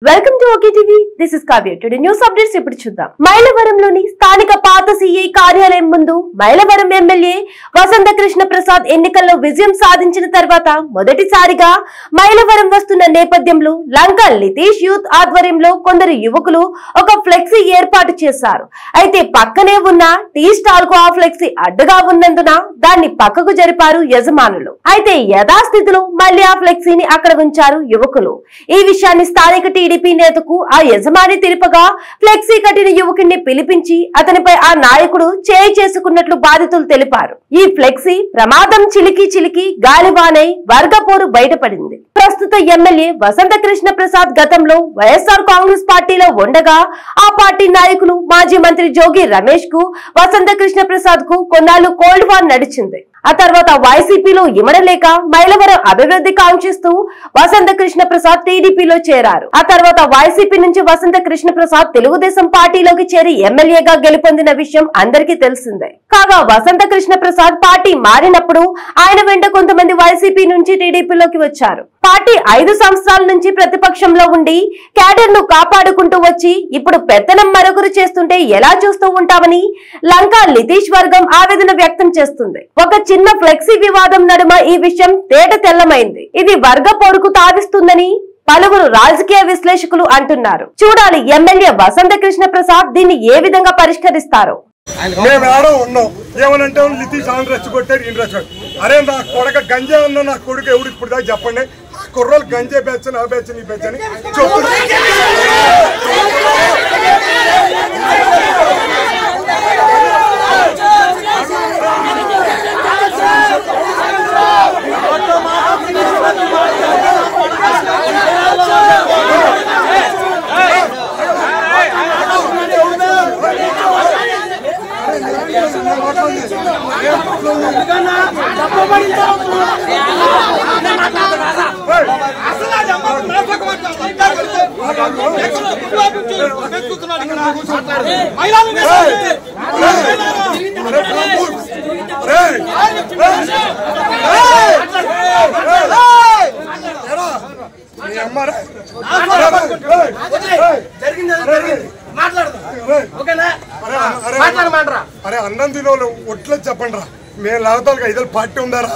Welcome to okay TV. This is Kavya. Today news updates ఇప్పుడు చూద్దాం. మైలవరంలోని స్థానిక పాత సిఐ కార్యాలయం ముందు మైలవరం ఎమ్మెల్యే వసంత కృష్ణ ప్రసాద్ ఎన్నికల్లో విజయం సాధించిన తర్వాత మొదటిసారిగా మైలవరం వస్తున్న నేపథ్యంలో లంక లితీష్ యూత్ ఆధ్వర్యంలో కొందరు యువకులు ఒక ఫ్లెక్సీ ఏర్పాటు చేశారు. అయితే పక్కనే ఉన్న టీ స్టాల్ కు ఆ ఫ్లెక్సీ అడ్డుగా ఉన్నందున దాన్ని పక్కకు జరిపారు యజమానులు. అయితే యథాస్థితిలో మళ్లీ ఆ ఫ్లెక్సీని అక్కడ ఉంచారు యువకులు. ఈ విషయాన్ని స్థానిక టీడీపీ నేతకు ఆ యజమాని తెలుపగా ఫ్లెక్సీ కట్టిన యువకుడిని పిలిపించి అతనిపై ఆ నాయకుడు చేయి చేసుకున్నట్లు బాధితులు తెలిపారు. ఈ ఫ్లెక్సీ ప్రమాదం చిలికి గాలివానై వర్గపోరు బయటపడింది. ప్రస్తుత ఎమ్మెల్యే వసంత కృష్ణ ప్రసాద్ గతంలో వైఎస్ఆర్ కాంగ్రెస్ పార్టీలో ఉండగా ఆ పార్టీ నాయకులు మాజీ మంత్రి జోగి రమేష్ కు వసంత కృష్ణ ప్రసాద్ కు కొన్నాళ్లు కోల్డ్ వార్ నడిచింది. ఆ తర్వాత వైసీపీలో ఇమడలేక మైలవరం అభివృద్ధి కాంక్షిస్తూ వసంత కృష్ణ ప్రసాద్ టీడీపీలో చేరారు. ఆ తర్వాత వైసీపీ నుంచి వసంత కృష్ణ ప్రసాద్ తెలుగుదేశం పార్టీలోకి చేరి ఎమ్మెల్యేగా గెలుపొందిన విషయం అందరికీ తెలిసిందే. కాగా వసంత కృష్ణ ప్రసాద్ పార్టీ మారినప్పుడు ఆయన వెంట కొంతమంది వైసీపీ నుంచి టీడీపీలోకి వచ్చారు. పార్టీ 5 సంవత్సరాల నుంచి ప్రతిపక్షంలో ఉండి క్యాడర్ ను కాపాడుకుంటూ వచ్చి ఇప్పుడు పెత్తనం మరొకరు చేస్తుంటే ఎలా చూస్తూ ఉంటామని లంకా లితీష్ వర్గం ఆవేదన వ్యక్తం చేస్తుంది. ఒక చిన్న ఫ్లెక్సీ వివాదం నడుమ ఈ విషయం తేట తెల్లమైంది. ఇది వర్గ పొడుకు తావిస్తుందని పలువురు రాజకీయ విశ్లేషకులు అంటున్నారు. చూడాలి ఎమ్మెల్యే వసంత కృష్ణ ప్రసాద్ దీన్ని ఏ విధంగా పరిష్కరిస్తారో. ఏమనంటే లితీష్ ఆన్ రెచ్చగొట్టారు ఈయన రెచ్చగొట్టారు. అరే నా కొడక గంజా ఉన్న నా కొడుకు ఎవడు ఇప్పుడు దాకా చెప్పండి. కుర్రోలు గంజే బెచ్చని ఆ బెచ్చని ఈ బెచ్చని చెప్పు. అరే అన్నం తిన ఒట్లో చెప్పండి రా. మేము లాగుతాం 5 పార్టీ ఉందారా?